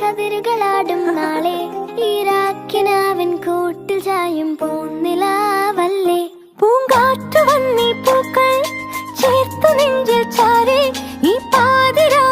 കതിരുകളാടും നാളെ ഈരാക്കിനാവൻ കൂട്ടിൽ ചായും പൂന്നിലാവല്ലേ. പൂങ്കാറ്റു വന്നീ പൂക്കൾ ചേർത്തു നെഞ്ചിൽ ചാരേ ഈ പാതിരാ